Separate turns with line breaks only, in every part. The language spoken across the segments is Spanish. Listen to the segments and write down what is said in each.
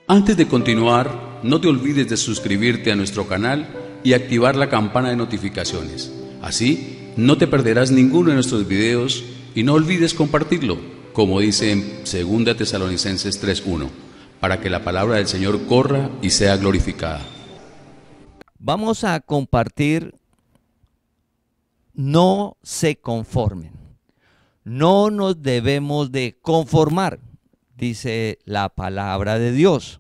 Antes de continuar, no te olvides de suscribirte a nuestro canal y activar la campana de notificaciones. Así, no te perderás ninguno de nuestros videos y no olvides compartirlo, como dice en 2 Tesalonicenses 3:1, para que la palabra del Señor corra y sea glorificada.
Vamos a compartir: no se conformen. No nos debemos de conformar, dice la palabra de Dios.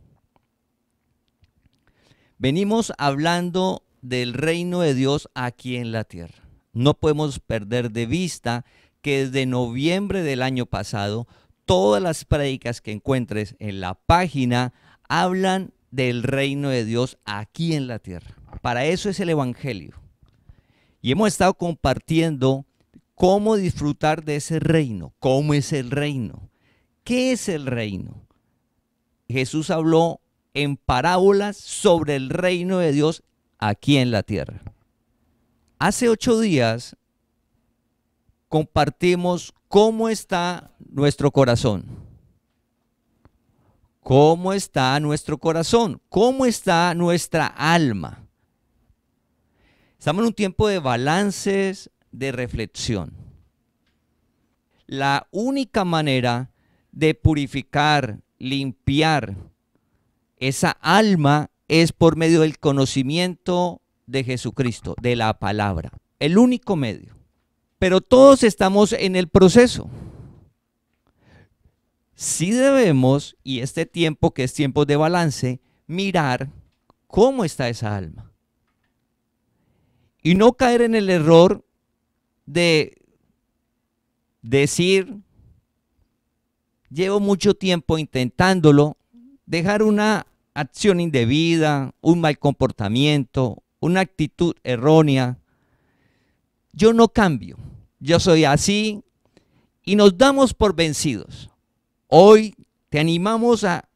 Venimos hablando del reino de Dios aquí en la tierra. No podemos perder de vista que desde noviembre del año pasado, todas las prédicas que encuentres en la página hablan del reino de Dios aquí en la tierra. Para eso es el evangelio. Y hemos estado compartiendo cómo disfrutar de ese reino. ¿Cómo es el reino? ¿Qué es el reino? Jesús habló en parábolas sobre el reino de Dios aquí en la tierra. Hace 8 días compartimos cómo está nuestro corazón. ¿Cómo está nuestro corazón? ¿Cómo está nuestra alma? Estamos en un tiempo de balances, de reflexión. La única manera de purificar, limpiar esa alma es por medio del conocimiento de Jesucristo, de la palabra. El único medio. Pero todos estamos en el proceso. Sí debemos, y este tiempo que es tiempo de balance, mirar cómo está esa alma. Y no caer en el error de decir: llevo mucho tiempo intentándolo, dejar una acción indebida, un mal comportamiento, una actitud errónea. Yo no cambio, yo soy así, y nos damos por vencidos. Hoy te animamos a,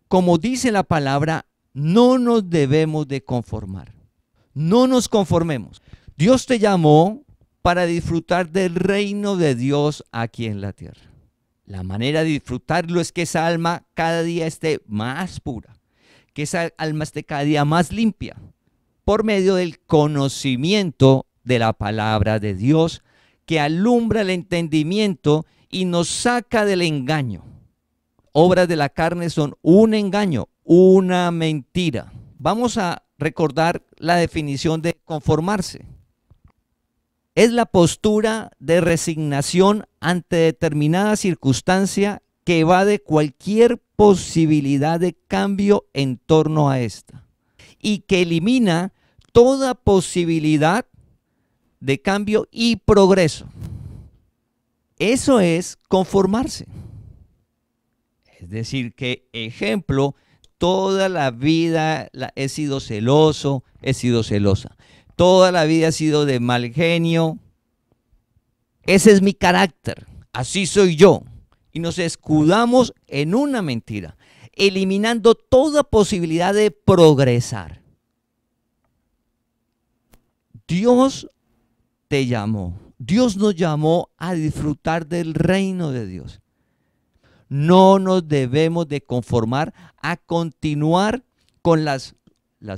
como dice la palabra, no nos debemos de conformar. No nos conformemos. Dios te llamó para disfrutar del reino de Dios aquí en la tierra. La manera de disfrutarlo es que esa alma cada día esté más pura, que esa alma esté cada día más limpia, por medio del conocimiento de la palabra de Dios, que alumbra el entendimiento y nos saca del engaño. Obras de la carne son un engaño, una mentira. Vamos a recordar la definición de conformarse. Es la postura de resignación ante determinada circunstancia que evade cualquier posibilidad de cambio en torno a esta y que elimina toda posibilidad de cambio y progreso. Eso es conformarse. Es decir, que, ejemplo, toda la vida he sido celoso, he sido celosa. Toda la vida he sido de mal genio. Ese es mi carácter. Así soy yo. Y nos escudamos en una mentira, eliminando toda posibilidad de progresar. Dios te llamó. Dios nos llamó a disfrutar del reino de Dios. No nos debemos de conformar a continuar con las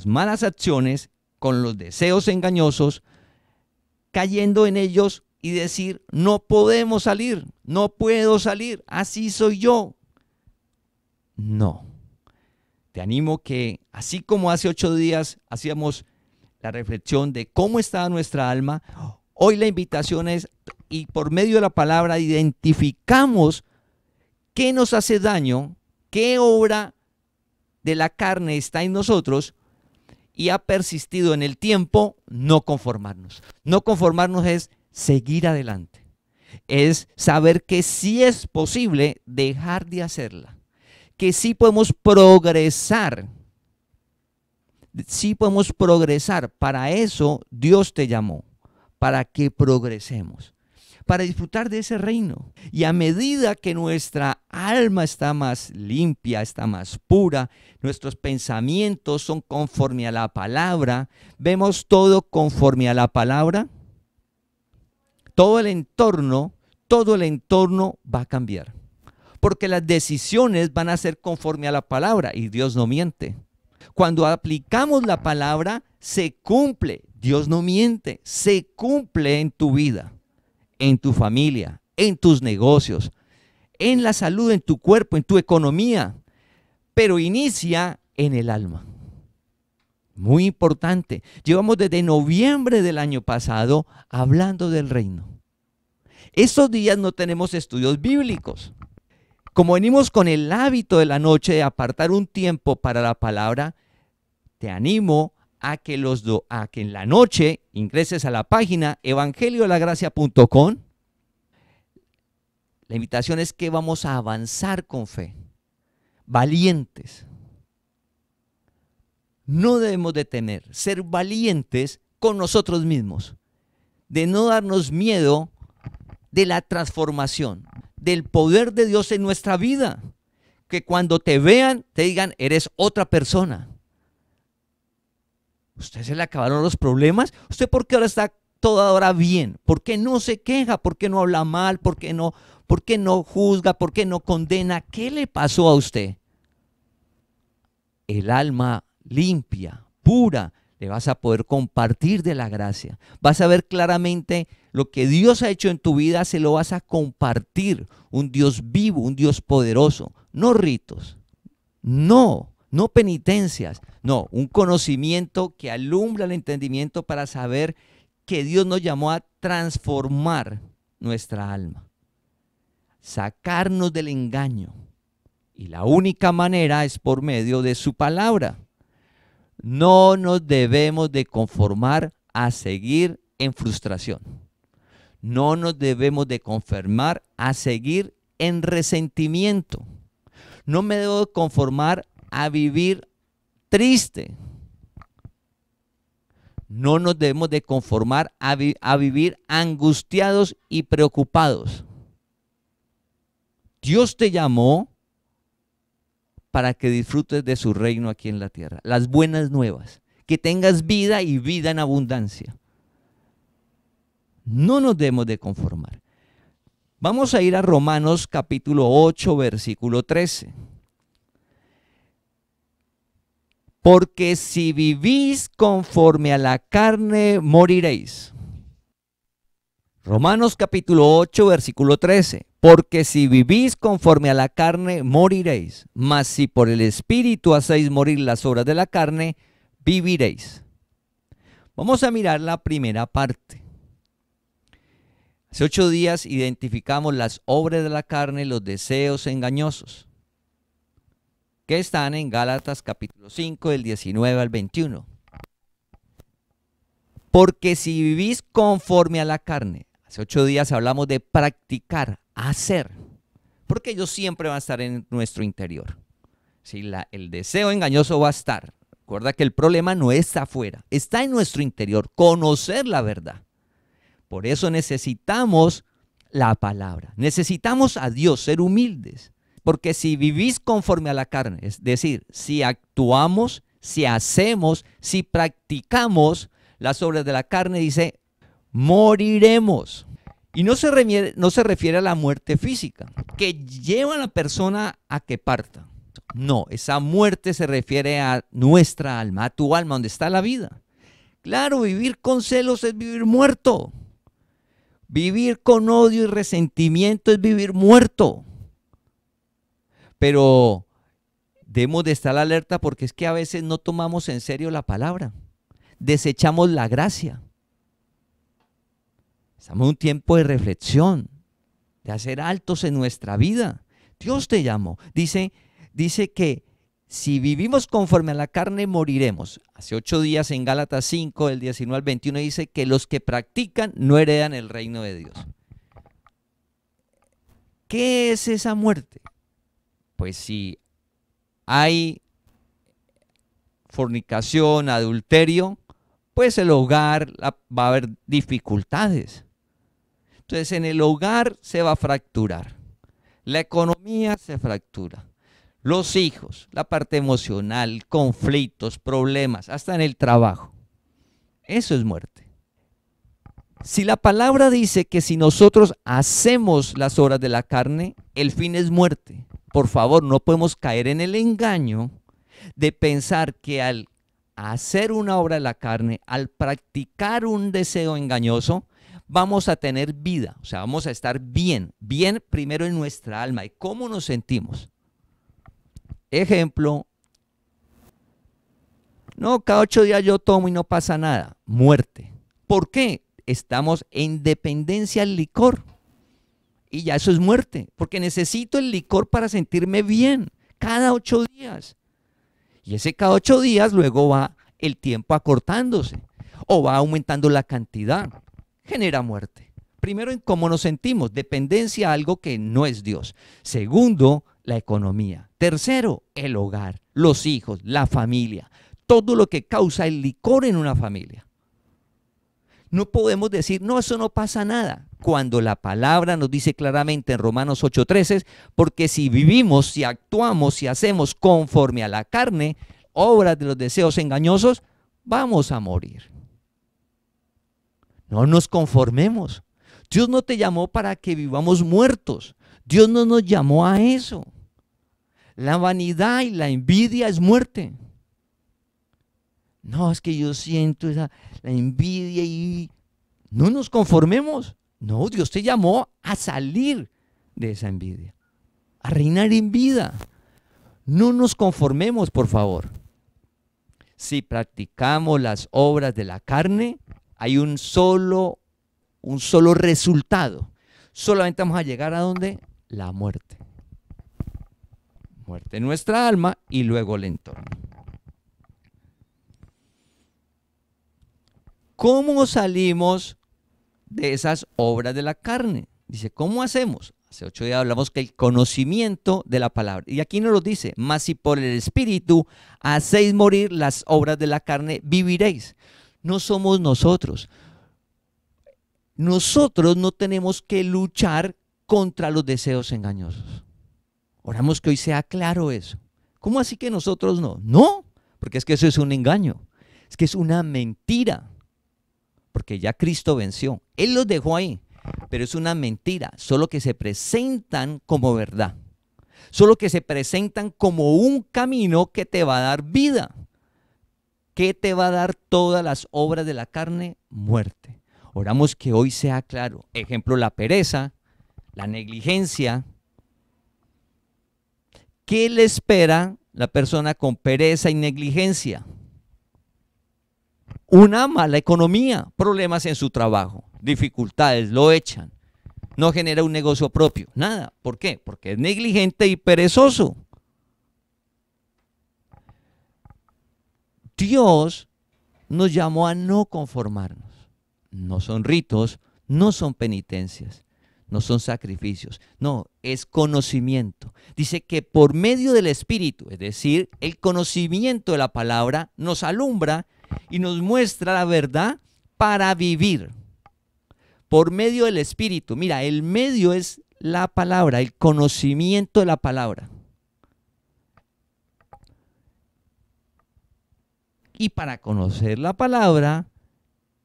malas acciones, con los deseos engañosos, cayendo en ellos y decir: no podemos salir, no puedo salir, así soy yo. No. Te animo que, así como hace 8 días hacíamos la reflexión de cómo estaba nuestra alma, hoy la invitación es, y por medio de la palabra identificamos qué nos hace daño, qué obra de la carne está en nosotros y ha persistido en el tiempo. No conformarnos. No conformarnos es seguir adelante. Es saber que sí es posible dejar de hacerla, que sí podemos progresar. Sí podemos progresar. Para eso Dios te llamó, para que progresemos, para disfrutar de ese reino. Y a medida que nuestra alma está más limpia, está más pura, nuestros pensamientos son conforme a la palabra, vemos todo conforme a la palabra, todo el entorno va a cambiar. porque las decisiones van a ser conforme a la palabra y Dios no miente. Cuando aplicamos la palabra, se cumple. Dios no miente, se cumple en tu vida, en tu familia, en tus negocios, en la salud, en tu cuerpo, en tu economía, pero inicia en el alma. Muy importante. Llevamos desde noviembre del año pasado hablando del reino. Estos días no tenemos estudios bíblicos. Como venimos con el hábito de la noche de apartar un tiempo para la palabra, te animo a que en la noche ingreses a la página evangeliodelagracia.com. La invitación es que vamos a avanzar con fe, valientes. No debemos de temer, ser valientes con nosotros mismos, de no darnos miedo de la transformación, del poder de Dios en nuestra vida. Que cuando te vean, te digan, eres otra persona. ¿Usted se le acabaron los problemas? ¿Usted por qué ahora está toda hora bien? ¿Por qué no se queja? ¿Por qué no habla mal? ¿Por qué no juzga? ¿Por qué no condena? ¿Qué le pasó a usted? El alma limpia, pura, le vas a poder compartir de la gracia. Vas a ver claramente lo que Dios ha hecho en tu vida, se lo vas a compartir. Un Dios vivo, un Dios poderoso. No ritos, no penitencias, no, un conocimiento que alumbra el entendimiento para saber que Dios nos llamó a transformar nuestra alma, sacarnos del engaño. Y la única manera es por medio de su palabra. No nos debemos de conformar a seguir en frustración. No nos debemos de conformar a seguir en resentimiento. No me debo de conformar a vivir triste. No nos debemos de conformar a vivir angustiados y preocupados. Dios te llamó para que disfrutes de su reino aquí en la tierra. Las buenas nuevas, que tengas vida y vida en abundancia. No nos debemos de conformar. Vamos a ir a Romanos capítulo 8, versículo 13. Porque si vivís conforme a la carne, moriréis. Romanos capítulo 8, versículo 13. Porque si vivís conforme a la carne, moriréis. Mas si por el Espíritu hacéis morir las obras de la carne, viviréis. Vamos a mirar la primera parte. Hace 8 días identificamos las obras de la carne, los deseos engañosos, que están en Gálatas capítulo 5, del 19 al 21. Porque si vivís conforme a la carne, hace 8 días hablamos de practicar, hacer, porque ellos siempre van a estar en nuestro interior. Si el deseo engañoso va a estar, recuerda que el problema no está afuera, está en nuestro interior, conocer la verdad. Por eso necesitamos la palabra, necesitamos a Dios, ser humildes. Porque si vivís conforme a la carne, es decir, si actuamos, si hacemos, si practicamos las obras de la carne, dice, moriremos. Y no se refiere a la muerte física, que lleva a la persona a que parta. No, esa muerte se refiere a nuestra alma, a tu alma, donde está la vida. Claro, vivir con celos es vivir muerto. Vivir con odio y resentimiento es vivir muerto. Pero debemos de estar alerta porque es que a veces no tomamos en serio la palabra. Desechamos la gracia. Estamos en un tiempo de reflexión, de hacer altos en nuestra vida. Dios te llamó. Dice que si vivimos conforme a la carne, moriremos. Hace 8 días en Gálatas 5, del 19 al 21, dice que los que practican no heredan el reino de Dios. ¿Qué es esa muerte? Pues si hay fornicación, adulterio, pues el hogar va a haber dificultades. Entonces en el hogar se va a fracturar. La economía se fractura. Los hijos, la parte emocional, conflictos, problemas, hasta en el trabajo. Eso es muerte. Si la palabra dice que si nosotros hacemos las obras de la carne, el fin es muerte. Por favor, no podemos caer en el engaño de pensar que al hacer una obra de la carne, al practicar un deseo engañoso, vamos a tener vida, o sea, vamos a estar bien, bien primero en nuestra alma y cómo nos sentimos. Ejemplo, no, cada 8 días yo tomo y no pasa nada, muerte. ¿Por qué? Estamos en dependencia al licor y ya eso es muerte, porque necesito el licor para sentirme bien, cada 8 días. Y ese cada 8 días luego va el tiempo acortándose o va aumentando la cantidad. Genera muerte. Primero, en cómo nos sentimos, dependencia a algo que no es Dios. Segundo, la economía. Tercero, el hogar, los hijos, la familia. Todo lo que causa el licor en una familia. No podemos decir, no, eso no pasa nada, cuando la palabra nos dice claramente en Romanos 8:13, porque si vivimos, si actuamos, si hacemos conforme a la carne, obras de los deseos engañosos, vamos a morir. No nos conformemos. Dios no te llamó para que vivamos muertos. Dios no nos llamó a eso. La vanidad y la envidia es muerte. No, es que yo siento la envidia y no nos conformemos. No, Dios te llamó a salir de esa envidia, a reinar en vida. No nos conformemos, por favor. Si practicamos las obras de la carne, hay un solo resultado. Solamente vamos a llegar a ¿dónde? La muerte. Muerte en nuestra alma y luego el entorno. ¿Cómo salimos de esas obras de la carne? Dice, ¿cómo hacemos? Hace 8 días hablamos que el conocimiento de la palabra. Y aquí nos lo dice, mas si por el Espíritu hacéis morir las obras de la carne, viviréis. No somos nosotros. Nosotros no tenemos que luchar contra los deseos engañosos. Oramos que hoy sea claro eso. ¿Cómo así que nosotros no? No, porque es que eso es un engaño. Es que es una mentira. Porque ya Cristo venció. Él los dejó ahí, pero es una mentira. Solo que se presentan como verdad. Solo que se presentan como un camino que te va a dar vida. ¿Qué te va a dar todas las obras de la carne? Muerte. Oramos que hoy sea claro. Ejemplo, la pereza, la negligencia. ¿Qué le espera la persona con pereza y negligencia? Una mala economía, problemas en su trabajo, dificultades, lo echan, no genera un negocio propio, nada. ¿Por qué? Porque es negligente y perezoso. Dios nos llamó a no conformarnos. No son ritos, no son penitencias, no son sacrificios, no, es conocimiento. Dice que por medio del Espíritu, es decir, el conocimiento de la palabra, nos alumbra y nos muestra la verdad para vivir. Por medio del Espíritu. Mira, el medio es la palabra, el conocimiento de la palabra. Y para conocer la palabra,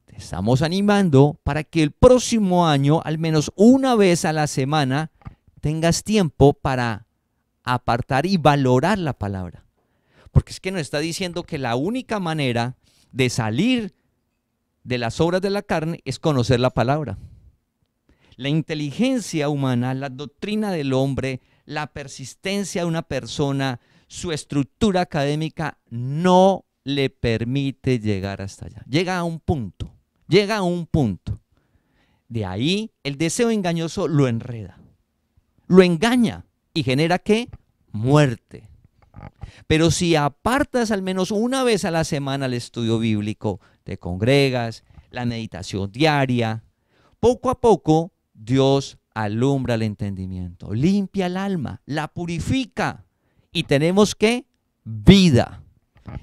te estamos animando para que el próximo año, al menos una vez a la semana, tengas tiempo para apartar y valorar la palabra. Porque es que nos está diciendo que la única manera de salir de las obras de la carne es conocer la palabra. La inteligencia humana, la doctrina del hombre, la persistencia de una persona, su estructura académica no le permite llegar hasta allá. Llega a un punto. De ahí el deseo engañoso lo enreda, lo engaña y genera ¿qué? Muerte. Pero si apartas al menos una vez a la semana el estudio bíblico, te congregas, la meditación diaria, poco a poco Dios alumbra el entendimiento, limpia el alma, la purifica y tenemos ¿qué? Vida.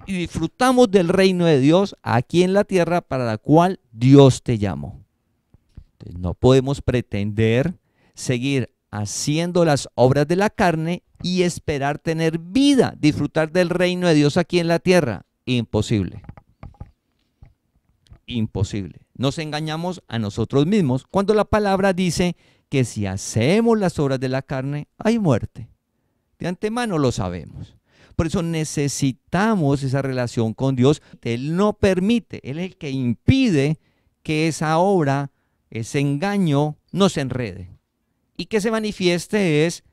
Y disfrutamos del reino de Dios aquí en la tierra para la cual Dios te llamó. Entonces, no podemos pretender seguir haciendo las obras de la carne y esperar tener vida, disfrutar del reino de Dios aquí en la tierra. Imposible. Imposible. nos engañamos a nosotros mismos cuando la palabra dice que si hacemos las obras de la carne, hay muerte. De antemano lo sabemos. Por eso necesitamos esa relación con Dios. Él no permite, Él es el que impide que esa obra, ese engaño, no se enrede. Y que se manifieste es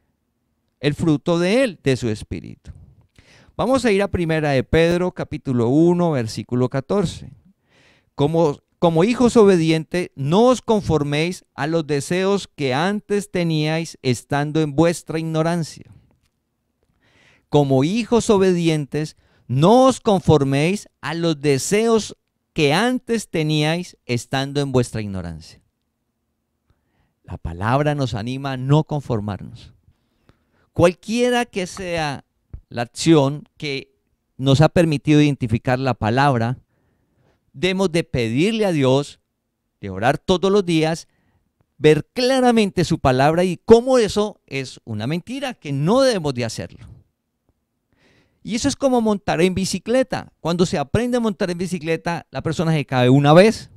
el fruto de Él, de su Espíritu. Vamos a ir a 1 de Pedro, capítulo 1, versículo 14. Como hijos obedientes, no os conforméis a los deseos que antes teníais estando en vuestra ignorancia. Como hijos obedientes, no os conforméis a los deseos que antes teníais estando en vuestra ignorancia. La palabra nos anima a no conformarnos. Cualquiera que sea la acción que nos ha permitido identificar la palabra, debemos de pedirle a Dios, de orar todos los días, ver claramente su palabra y cómo eso es una mentira, que no debemos de hacerlo. Y eso es como montar en bicicleta. Cuando se aprende a montar en bicicleta, la persona se cae una vez.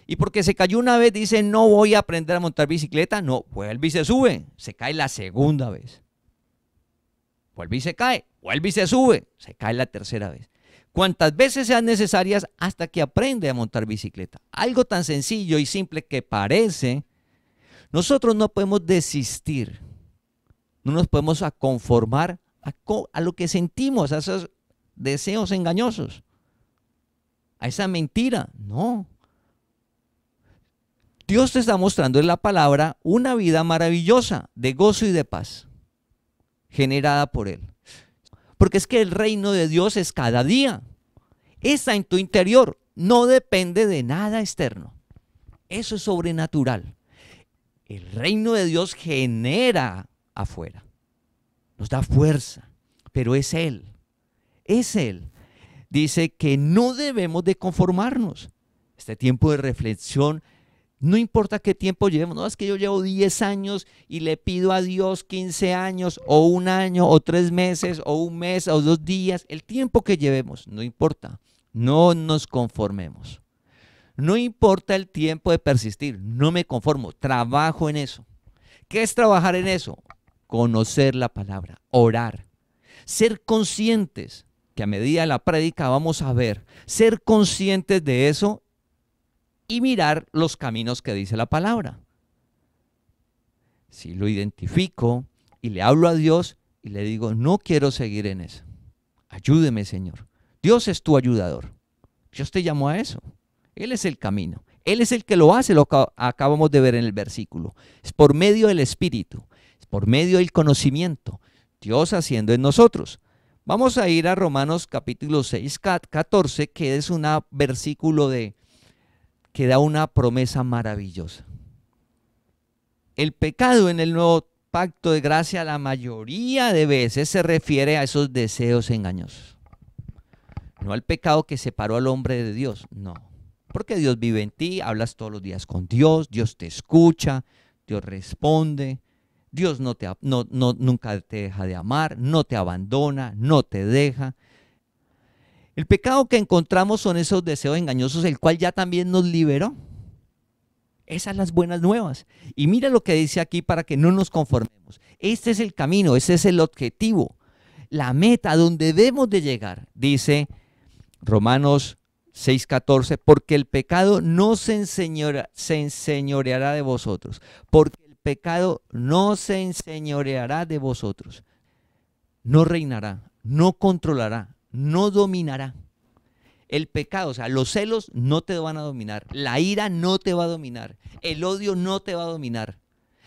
Y porque se cayó una vez, dice, no voy a aprender a montar bicicleta. No, vuelve y se sube. Se cae la segunda vez. Vuelve y se cae. Vuelve y se sube. Se cae la tercera vez. Cuantas veces sean necesarias hasta que aprende a montar bicicleta. Algo tan sencillo y simple que parece, nosotros no podemos desistir. No nos podemos conformar a lo que sentimos, a esos deseos engañosos, a esa mentira. No. Dios te está mostrando en la palabra una vida maravillosa de gozo y de paz, generada por Él. Porque es que el reino de Dios es cada día. Está en tu interior, no depende de nada externo. Eso es sobrenatural. El reino de Dios genera afuera. Nos da fuerza, pero es Él. Es Él. Dice que no debemos de conformarnos. Este tiempo de reflexión, no importa qué tiempo llevemos, no es que yo llevo 10 años y le pido a Dios 15 años o un año o 3 meses o un mes o 2 días, el tiempo que llevemos, no importa, no nos conformemos. No importa el tiempo de persistir, no me conformo, trabajo en eso. ¿Qué es trabajar en eso? Conocer la palabra, orar, ser conscientes, que a medida de la prédica vamos a ver, ser conscientes de eso y mirar los caminos que dice la palabra. Si lo identifico y le hablo a Dios y le digo, no quiero seguir en eso, ayúdeme, Señor. Dios es tu ayudador. Dios te llamó a eso. Él es el camino. Él es el que lo hace, lo que acabamos de ver en el versículo. Es por medio del Espíritu. Por medio del conocimiento, Dios haciendo en nosotros. Vamos a ir a Romanos capítulo 6, 14, que es un versículo que da una promesa maravillosa. El pecado en el nuevo pacto de gracia la mayoría de veces se refiere a esos deseos engañosos. No al pecado que separó al hombre de Dios, no. Porque Dios vive en ti, hablas todos los días con Dios, Dios te escucha, Dios responde. Dios nunca te deja de amar, no te abandona, no te deja. El pecado que encontramos son esos deseos engañosos, el cual ya también nos liberó. Esas son las buenas nuevas. Y mira lo que dice aquí para que no nos conformemos. Este es el camino, ese es el objetivo, la meta donde debemos de llegar. Dice Romanos 6:14, porque el pecado no se enseñoreará de vosotros. Porque pecado no se enseñoreará de vosotros, no reinará, no controlará, no dominará. El pecado, o sea, los celos no te van a dominar, la ira no te va a dominar, el odio no te va a dominar,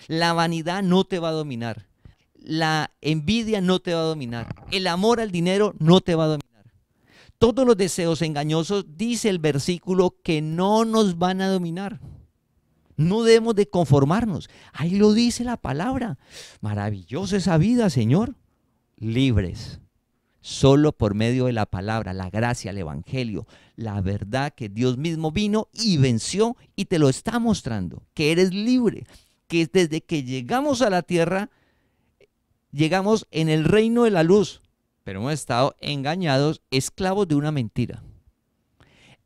la vanidad no te va a dominar, la envidia no te va a dominar, el amor al dinero no te va a dominar. Todos los deseos engañosos, dice el versículo, que no nos van a dominar. No debemos de conformarnos. Ahí lo dice la palabra. Maravillosa esa vida, Señor. Libres. Solo por medio de la palabra, la gracia, el evangelio, la verdad que Dios mismo vino y venció y te lo está mostrando. Que eres libre. Que desde que llegamos a la tierra, llegamos en el reino de la luz. Pero hemos estado engañados, esclavos de una mentira.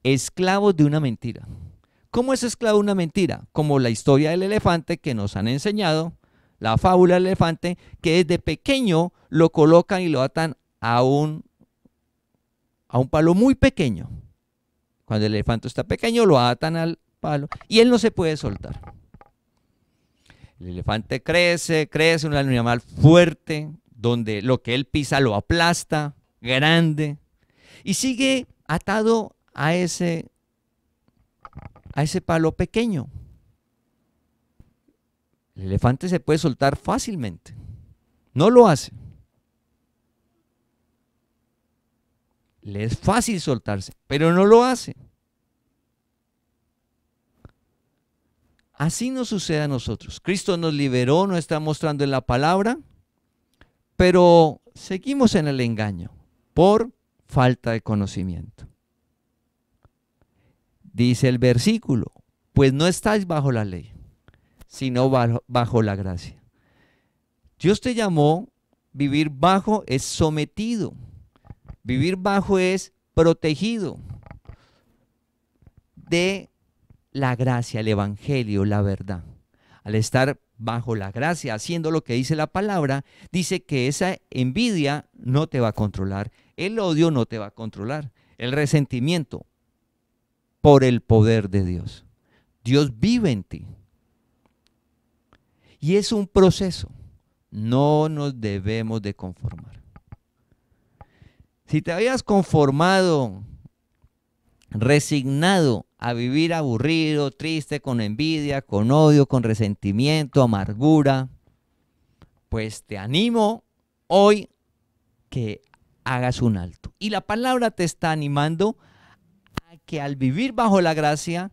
Esclavos de una mentira. ¿Cómo es esclavo una mentira? Como la historia del elefante que nos han enseñado, la fábula del elefante, que desde pequeño lo colocan y lo atan a un palo muy pequeño. Cuando el elefante está pequeño, lo atan al palo y él no se puede soltar. El elefante crece, un animal fuerte, donde lo que él pisa lo aplasta, grande, y sigue atado a ese palo pequeño. El elefante se puede soltar fácilmente. No lo hace. Le es fácil soltarse, pero no lo hace. Así nos sucede a nosotros. Cristo nos liberó, nos está mostrando en la palabra, pero seguimos en el engaño por falta de conocimiento. Dice el versículo, pues no estáis bajo la ley, sino bajo la gracia. Dios te llamó, vivir bajo es sometido, vivir bajo es protegido de la gracia, el evangelio, la verdad. Al estar bajo la gracia, haciendo lo que dice la palabra, dice que esa envidia no te va a controlar, el odio no te va a controlar, el resentimiento, por el poder de Dios. Dios vive en ti. Y es un proceso. No nos debemos de conformar. Si te habías conformado, resignado a vivir aburrido, triste, con envidia, con odio, con resentimiento, amargura, pues te animo hoy que hagas un alto. Y la palabra te está animando a que al vivir bajo la gracia,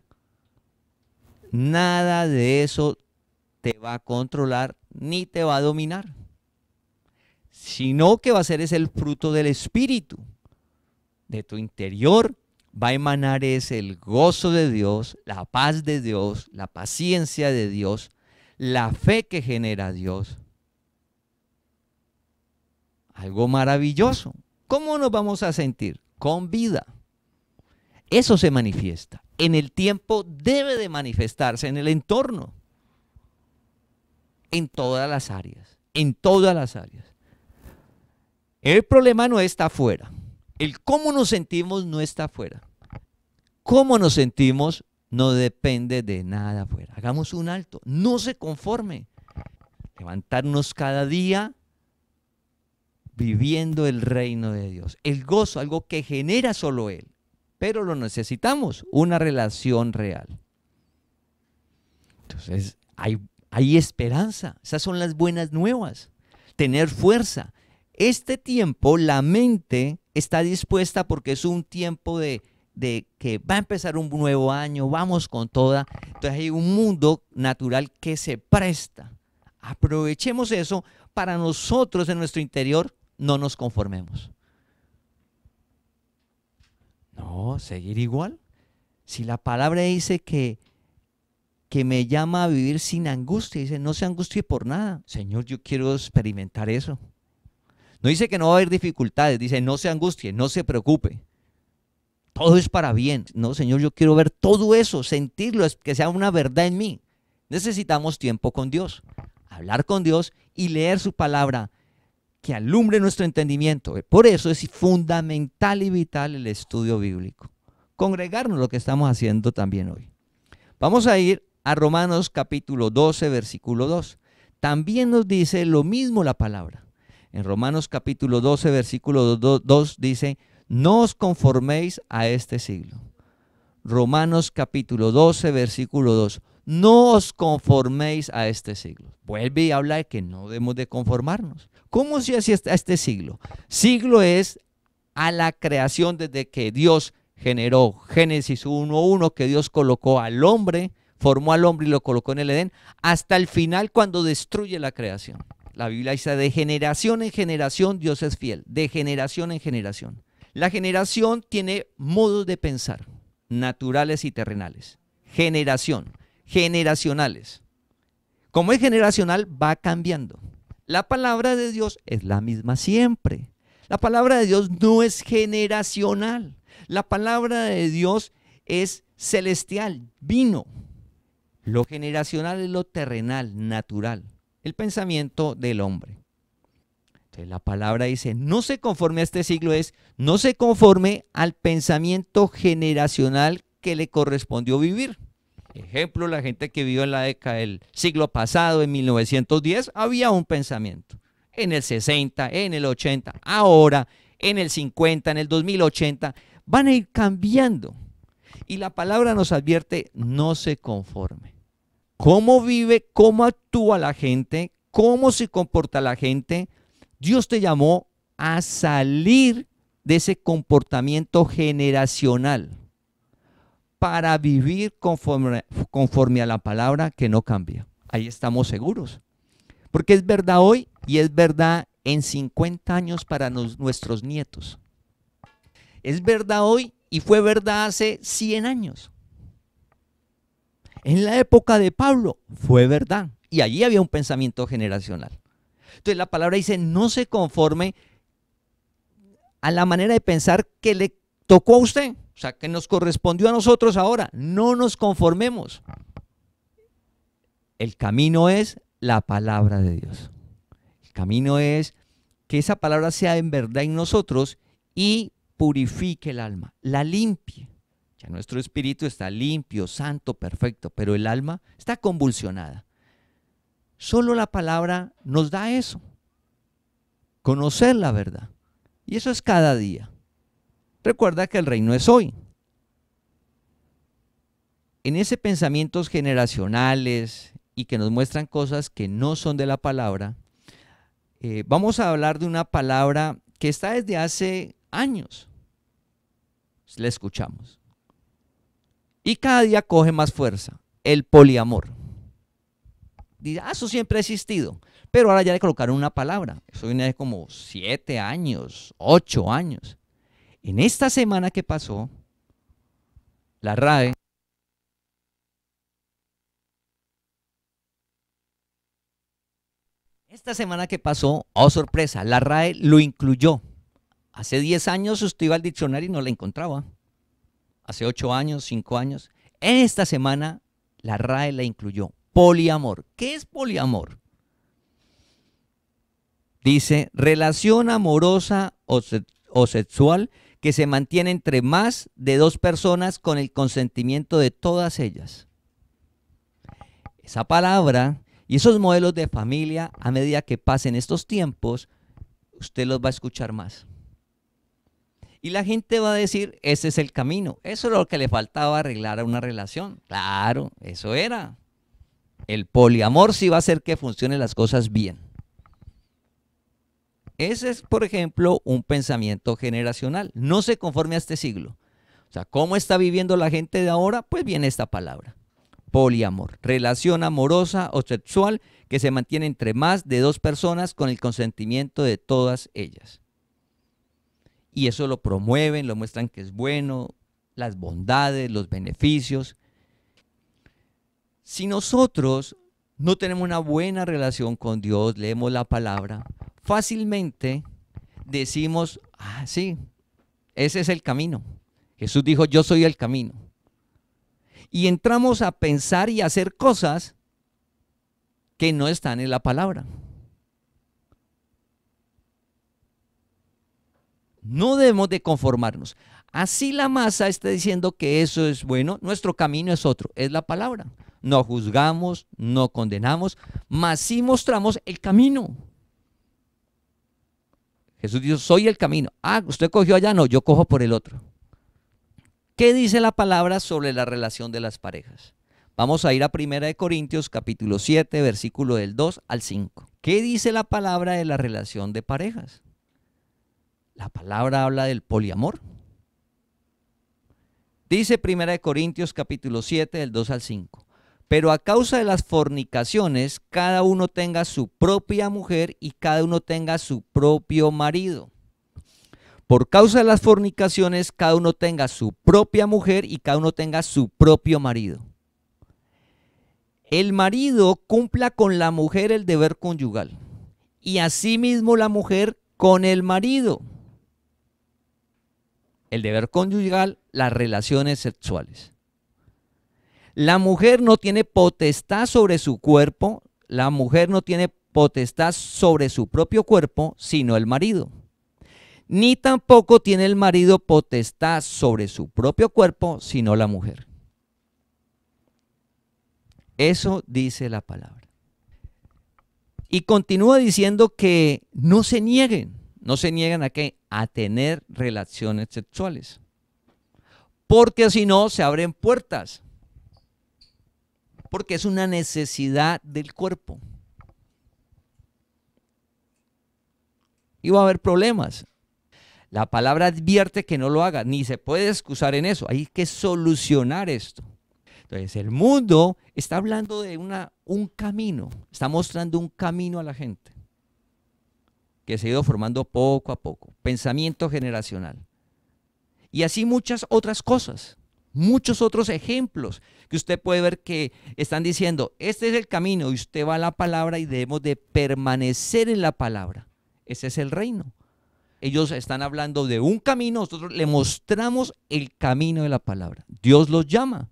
nada de eso te va a controlar ni te va a dominar, sino que va a ser es el fruto del Espíritu. De tu interior va a emanar es el gozo de Dios, la paz de Dios, la paciencia de Dios, la fe que genera Dios. Algo maravilloso. ¿Cómo nos vamos a sentir? Con vida. Eso se manifiesta. En el tiempo debe de manifestarse, en el entorno. En todas las áreas. En todas las áreas. El problema no está afuera. El cómo nos sentimos no está afuera. Cómo nos sentimos no depende de nada afuera. Hagamos un alto. No se conforme. Levantarnos cada día viviendo el reino de Dios. El gozo, algo que genera solo Él. Pero lo necesitamos, una relación real. Entonces, hay esperanza. Esas son las buenas nuevas. Tener fuerza. Este tiempo, la mente está dispuesta porque es un tiempo de que va a empezar un nuevo año, vamos con toda. Entonces hay un mundo natural que se presta. Aprovechemos eso para nosotros en nuestro interior, no nos conformemos. No, seguir igual. Si la palabra dice que me llama a vivir sin angustia, dice no se angustie por nada. Señor, yo quiero experimentar eso. No dice que no va a haber dificultades, dice no se angustie, no se preocupe. Todo es para bien. No, Señor, yo quiero ver todo eso, sentirlo, que sea una verdad en mí. Necesitamos tiempo con Dios, hablar con Dios y leer su palabra que alumbre nuestro entendimiento. Por eso es fundamental y vital el estudio bíblico. Congregarnos, lo que estamos haciendo también hoy. Vamos a ir a Romanos capítulo 12, versículo 2. También nos dice lo mismo la palabra. En Romanos capítulo 12, versículo 2 dice, no os conforméis a este siglo. Romanos capítulo 12, versículo 2. No os conforméis a este siglo. Vuelve y habla de que no debemos de conformarnos. ¿Cómo se hace a este siglo? Siglo es a la creación desde que Dios generó. Génesis 1:1, que Dios colocó al hombre, formó al hombre y lo colocó en el Edén, hasta el final cuando destruye la creación. La Biblia dice, de generación en generación Dios es fiel, de generación en generación. La generación tiene modos de pensar, naturales y terrenales. Generación, generacionales. Como es generacional, va cambiando. La palabra de Dios es la misma siempre. La palabra de Dios no es generacional. La palabra de Dios es celestial, vino. Lo generacional es lo terrenal, natural, el pensamiento del hombre. Entonces la palabra dice, no se conforme a este siglo, es no se conforme al pensamiento generacional que le correspondió vivir. Ejemplo, la gente que vivió en la década del siglo pasado, en 1910, había un pensamiento. En el 60, en el 80, ahora, en el 50, en el 2080, van a ir cambiando. Y la palabra nos advierte, no se conforme. ¿Cómo vive, cómo actúa la gente, cómo se comporta la gente? Dios te llamó a salir de ese comportamiento generacional para vivir conforme a la palabra que no cambia. Ahí estamos seguros. Porque es verdad hoy y es verdad en 50 años para nuestros nietos. Es verdad hoy y fue verdad hace 100 años. En la época de Pablo fue verdad y allí había un pensamiento generacional. Entonces la palabra dice, no se conforme a la manera de pensar que le tocó a usted, o sea, que nos correspondió a nosotros ahora. No nos conformemos. El camino es la palabra de Dios. El camino es que esa palabra sea en verdad en nosotros y purifique el alma, la limpie. Ya nuestro espíritu está limpio, santo, perfecto, pero el alma está convulsionada. Solo la palabra nos da eso, conocer la verdad. Y eso es cada día. Recuerda que el reino es hoy. En ese pensamientos generacionales y que nos muestran cosas que no son de la palabra, vamos a hablar de una palabra que está desde hace años. La escuchamos. Y cada día coge más fuerza, el poliamor. Dice, eso siempre ha existido, pero ahora ya le colocaron una palabra. Eso viene de como 7 años, 8 años. En esta semana que pasó, la RAE oh sorpresa, la RAE lo incluyó. Hace 10 años usted iba al diccionario y no la encontraba. Hace 8 años, 5 años. En esta semana la RAE la incluyó. Poliamor. ¿Qué es poliamor? Dice, relación amorosa o sexual que se mantiene entre más de 2 personas con el consentimiento de todas ellas. Esa palabra y esos modelos de familia, a medida que pasen estos tiempos, usted los va a escuchar más. Y la gente va a decir, ese es el camino. Eso es lo que le faltaba arreglar a una relación. Claro, eso era. El poliamor sí va a hacer que funcionen las cosas bien. Ese es, por ejemplo, un pensamiento generacional. No se conforme a este siglo. O sea, ¿cómo está viviendo la gente de ahora? Pues viene esta palabra. Poliamor. Relación amorosa o sexual que se mantiene entre más de 2 personas con el consentimiento de todas ellas. Y eso lo promueven, lo muestran que es bueno, las bondades, los beneficios. Si nosotros no tenemos una buena relación con Dios, leemos la palabra, fácilmente decimos, sí, ese es el camino. Jesús dijo, yo soy el camino. Y entramos a pensar y a hacer cosas que no están en la palabra. No debemos de conformarnos. Así la masa está diciendo que eso es bueno, nuestro camino es otro, es la palabra. No juzgamos, no condenamos, mas sí mostramos el camino. Jesús dijo, soy el camino. Usted cogió allá, no, yo cojo por el otro. ¿Qué dice la palabra sobre la relación de las parejas? Vamos a ir a 1 Corintios capítulo 7, versículo del 2 al 5. ¿Qué dice la palabra de la relación de parejas? La palabra habla del poliamor. Dice 1 Corintios capítulo 7, del 2 al 5. Pero a causa de las fornicaciones, cada uno tenga su propia mujer y cada uno tenga su propio marido. Por causa de las fornicaciones, cada uno tenga su propia mujer y cada uno tenga su propio marido. El marido cumpla con la mujer el deber conyugal y asimismo la mujer con el marido. El deber conyugal, las relaciones sexuales. La mujer no tiene potestad sobre su cuerpo, la mujer no tiene potestad sobre su propio cuerpo, sino el marido. Ni tampoco tiene el marido potestad sobre su propio cuerpo, sino la mujer. Eso dice la palabra. Y continúa diciendo que no se nieguen a qué, a tener relaciones sexuales. Porque si no, se abren puertas. Porque es una necesidad del cuerpo. Y va a haber problemas. La palabra advierte que no lo haga, ni se puede excusar en eso. Hay que solucionar esto. Entonces, el mundo está hablando de un camino, está mostrando un camino a la gente que se ha ido formando poco a poco, pensamiento generacional. Y así muchas otras cosas, muchos otros ejemplos que usted puede ver que están diciendo, este es el camino, y usted va a la palabra y debemos de permanecer en la palabra. Ese es el reino. Ellos están hablando de un camino, nosotros le mostramos el camino de la palabra. Dios los llama.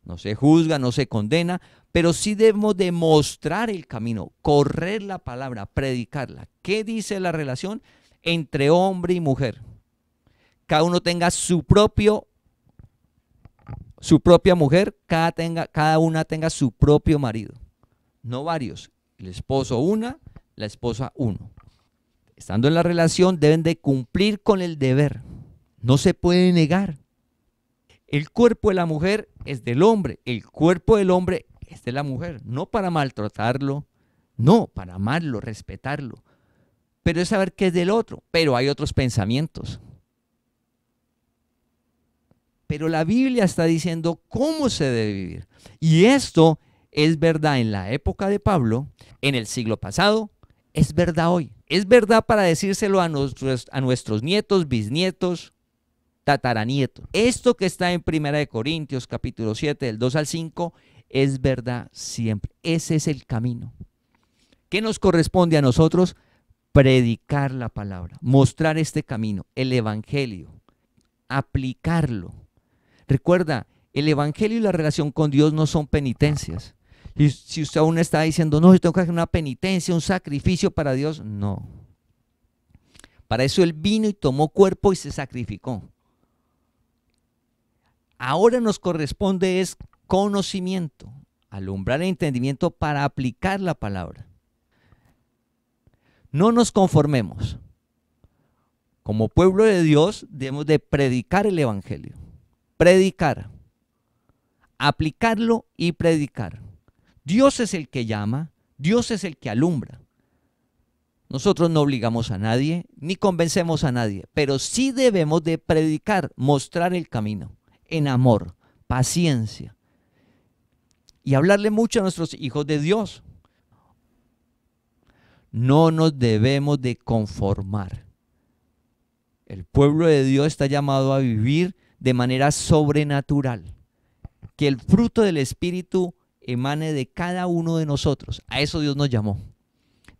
No se juzga, no se condena, pero sí debemos demostrar el camino, correr la palabra, predicarla. ¿Qué dice la relación entre hombre y mujer? Cada uno tenga su propia mujer, cada una tenga su propio marido, no varios. El esposo una, la esposa uno. Estando en la relación deben de cumplir con el deber, no se puede negar. El cuerpo de la mujer es del hombre, el cuerpo del hombre es de la mujer, no para maltratarlo, no, para amarlo, respetarlo, pero es saber que es del otro, pero hay otros pensamientos. Pero la Biblia está diciendo cómo se debe vivir. Y esto es verdad en la época de Pablo, en el siglo pasado, es verdad hoy. Es verdad para decírselo a nuestros nietos, bisnietos, tataranietos. Esto que está en 1 Corintios capítulo 7, del 2 al 5, es verdad siempre. Ese es el camino. ¿Qué nos corresponde a nosotros? Predicar la palabra, mostrar este camino, el evangelio, aplicarlo. Recuerda, el evangelio y la relación con Dios no son penitencias. Y si usted aún está diciendo, no, yo tengo que hacer una penitencia, un sacrificio para Dios, no. Para eso Él vino y tomó cuerpo y se sacrificó. Ahora nos corresponde es conocimiento, alumbrar el entendimiento para aplicar la palabra. No nos conformemos. Como pueblo de Dios debemos de predicar el evangelio. Predicar, aplicarlo y predicar. Dios es el que llama, Dios es el que alumbra. Nosotros no obligamos a nadie, ni convencemos a nadie, pero sí debemos de predicar, mostrar el camino, en amor, paciencia. Y hablarle mucho a nuestros hijos de Dios. No nos debemos de conformar. El pueblo de Dios está llamado a vivir de manera sobrenatural. Que el fruto del Espíritu emane de cada uno de nosotros. A eso Dios nos llamó.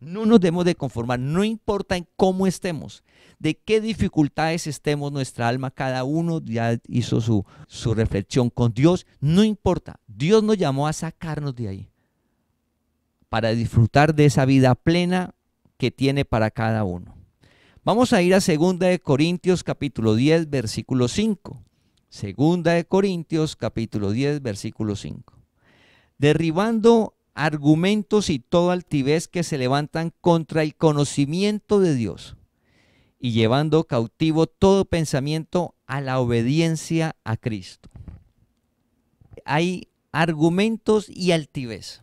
No nos debemos de conformar, no importa en cómo estemos, de qué dificultades estemos nuestra alma, cada uno ya hizo su reflexión con Dios, no importa. Dios nos llamó a sacarnos de ahí para disfrutar de esa vida plena que tiene para cada uno. Vamos a ir a 2 Corintios capítulo 10, versículo 5. 2 Corintios capítulo 10, versículo 5. Derribando argumentos y toda altivez que se levantan contra el conocimiento de Dios y llevando cautivo todo pensamiento a la obediencia a Cristo. Hay argumentos y altivez.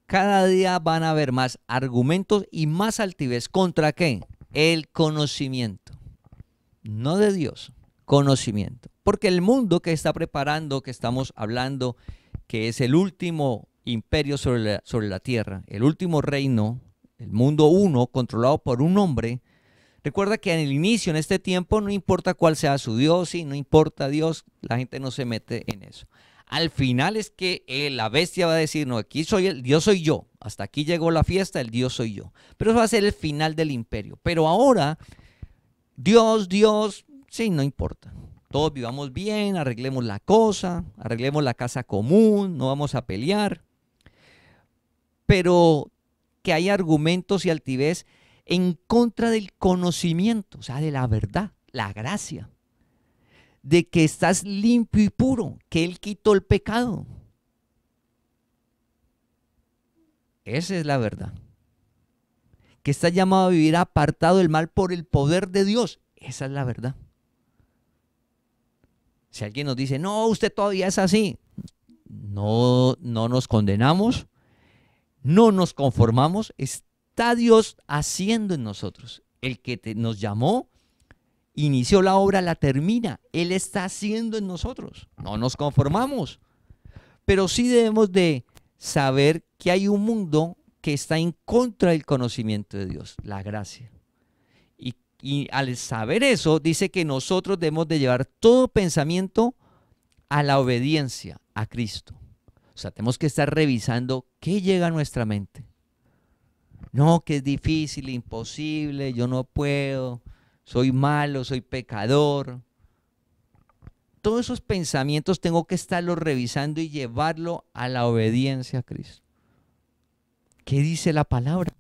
Cada día van a haber más argumentos y más altivez. ¿Contra qué? El conocimiento. No de Dios, conocimiento. Porque el mundo que está preparando, que estamos hablando, que es el último imperio sobre la tierra, el último reino, el mundo uno, controlado por un hombre. Recuerda que en el inicio, en este tiempo, no importa cuál sea su Dios, y no importa Dios, la gente no se mete en eso. Al final es que la bestia va a decir, no, aquí soy el Dios, soy yo. Hasta aquí llegó la fiesta, el Dios soy yo. Pero eso va a ser el final del imperio. Pero ahora, Dios, sí, no importa. Todos vivamos bien, arreglemos la cosa, arreglemos la casa común, no vamos a pelear. Pero que hay argumentos y altivez en contra del conocimiento, o sea, de la verdad, la gracia, de que estás limpio y puro, que Él quitó el pecado. Esa es la verdad. Que estás llamado a vivir apartado del mal por el poder de Dios. Esa es la verdad. Si alguien nos dice, no, usted todavía es así, no nos condenamos, no nos conformamos, está Dios haciendo en nosotros. El que nos llamó, inició la obra, la termina. Él está haciendo en nosotros. No nos conformamos. Pero sí debemos de saber que hay un mundo que está en contra del conocimiento de Dios, la gracia. Y al saber eso, dice que nosotros debemos de llevar todo pensamiento a la obediencia a Cristo. O sea, tenemos que estar revisando qué llega a nuestra mente. No, que es difícil, imposible, yo no puedo, soy malo, soy pecador. Todos esos pensamientos tengo que estarlos revisando y llevarlo a la obediencia a Cristo. ¿Qué dice la palabra?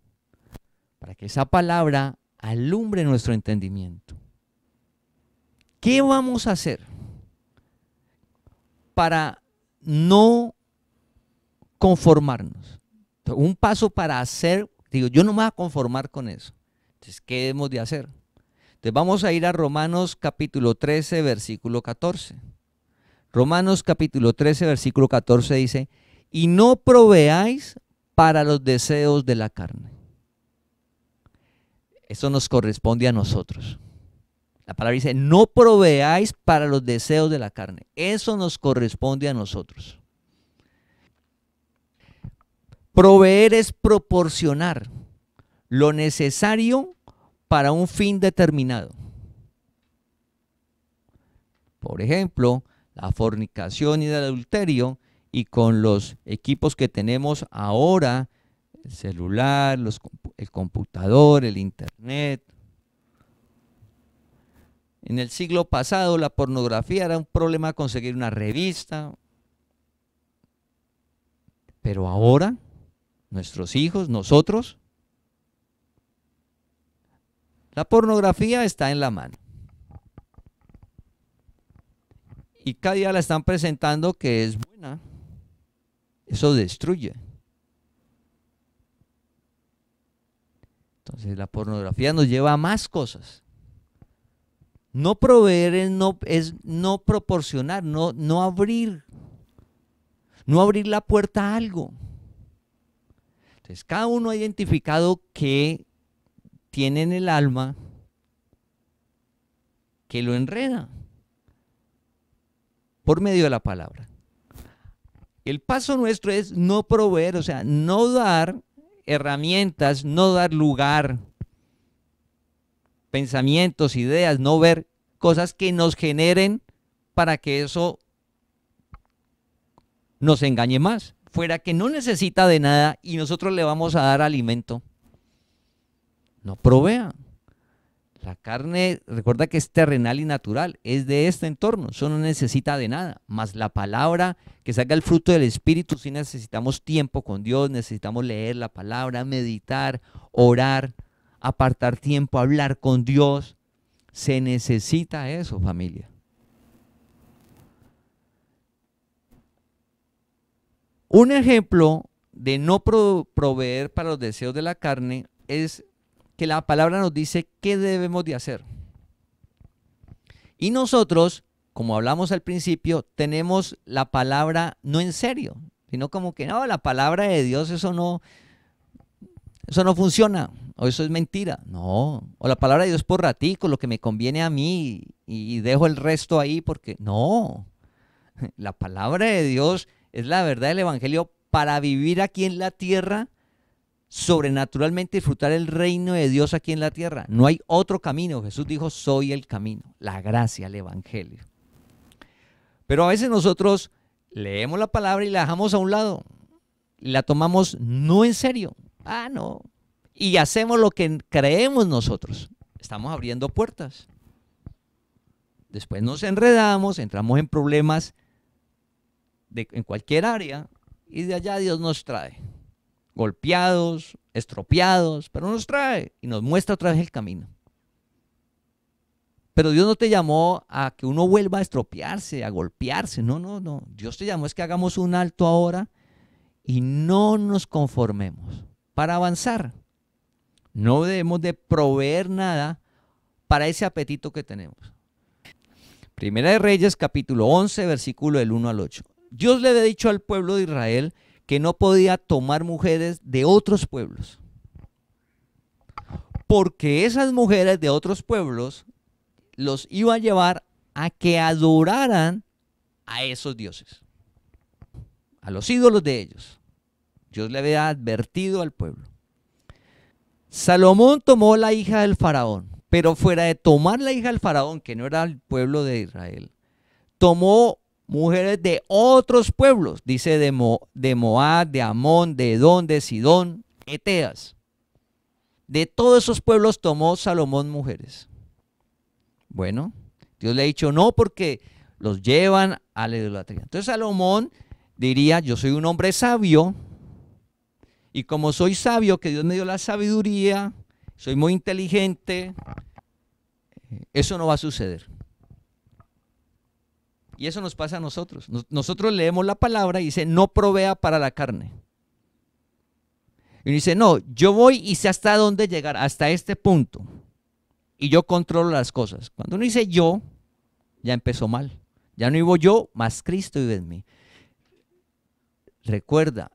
Para que esa palabra alumbre nuestro entendimiento. ¿Qué vamos a hacer para no conformarnos? Un paso para hacer, digo, yo no me voy a conformar con eso. Entonces, ¿qué debemos de hacer? Entonces, vamos a ir a Romanos capítulo 13, versículo 14. Romanos capítulo 13, versículo 14 dice, y no proveáis para los deseos de la carne. Eso nos corresponde a nosotros. La palabra dice, no proveáis para los deseos de la carne. Eso nos corresponde a nosotros. Proveer es proporcionar lo necesario para un fin determinado. Por ejemplo, la fornicación y el adulterio, y con los equipos que tenemos ahora, el celular, el computador, el internet. En el siglo pasado la pornografía era un problema conseguir una revista, pero ahora nuestros hijos, nosotros, la pornografía está en la mano. Y cada día la están presentando que es buena. Eso destruye. Entonces la pornografía nos lleva a más cosas. No proveer es no proporcionar, no abrir la puerta a algo. Entonces cada uno ha identificado que tiene en el alma que lo enreda por medio de la palabra. El paso nuestro es no proveer, o sea, no dar herramientas, no dar lugar, pensamientos, ideas, no ver cosas que nos generen para que eso nos engañe más. Fuera que no necesita de nada y nosotros le vamos a dar alimento. No provea. La carne, recuerda que es terrenal y natural, es de este entorno, eso no necesita de nada. Más la palabra, que salga el fruto del Espíritu, sí necesitamos tiempo con Dios, necesitamos leer la palabra, meditar, orar, apartar tiempo, hablar con Dios. Se necesita eso, familia. Un ejemplo de no proveer para los deseos de la carne es que la palabra nos dice qué debemos de hacer. Y nosotros, como hablamos al principio, tenemos la palabra no en serio, sino como que no, la palabra de Dios, eso no funciona, o eso es mentira. No, o la palabra de Dios por ratico, lo que me conviene a mí y dejo el resto ahí porque no. La palabra de Dios es la verdad del evangelio para vivir aquí en la tierra, sobrenaturalmente disfrutar el reino de Dios aquí en la tierra. No hay otro camino. Jesús dijo, soy el camino, la gracia, el evangelio. Pero a veces nosotros leemos la palabra y la dejamos a un lado. La tomamos no en serio. No. Y hacemos lo que creemos nosotros. Estamos abriendo puertas. Después nos enredamos, entramos en problemas en cualquier área y de allá Dios nos trae. Golpeados, estropeados, pero nos trae y nos muestra otra vez el camino. Pero Dios no te llamó a que uno vuelva a estropearse, a golpearse. No, no, no. Dios te llamó es que hagamos un alto ahora y no nos conformemos para avanzar. No debemos de proveer nada para ese apetito que tenemos. Primera de Reyes, capítulo 11, versículo del 1 al 8. Dios le había dicho al pueblo de Israel que no podía tomar mujeres de otros pueblos, porque esas mujeres de otros pueblos los iba a llevar a que adoraran a esos dioses, a los ídolos de ellos. Dios le había advertido al pueblo. Salomón tomó la hija del faraón, pero fuera de tomar la hija del faraón, que no era el pueblo de Israel, tomó mujeres de otros pueblos, dice de Moab, de Amón, de Edom, de Sidón, Eteas. De todos esos pueblos tomó Salomón mujeres. Bueno, Dios le ha dicho no porque los llevan a la idolatría. Entonces Salomón diría, yo soy un hombre sabio y como soy sabio, que Dios me dio la sabiduría, soy muy inteligente, eso no va a suceder. Y eso nos pasa a nosotros. Nosotros leemos la palabra y dice, no provea para la carne. Y dice, no, yo voy y sé hasta dónde llegar, hasta este punto. Y yo controlo las cosas. Cuando uno dice yo, ya empezó mal. Ya no vivo yo, más Cristo vive en mí. Recuerda,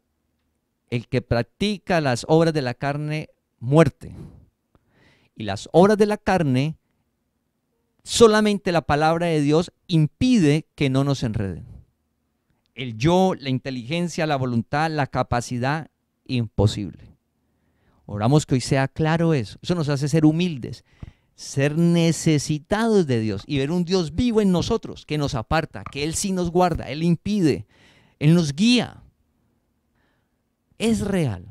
el que practica las obras de la carne, muerte. Y las obras de la carne, solamente la palabra de Dios impide que no nos enreden. El yo, la inteligencia, la voluntad, la capacidad, imposible. Oramos que hoy sea claro eso. Eso nos hace ser humildes, ser necesitados de Dios y ver un Dios vivo en nosotros que nos aparta, que Él sí nos guarda, Él impide, Él nos guía. Es real.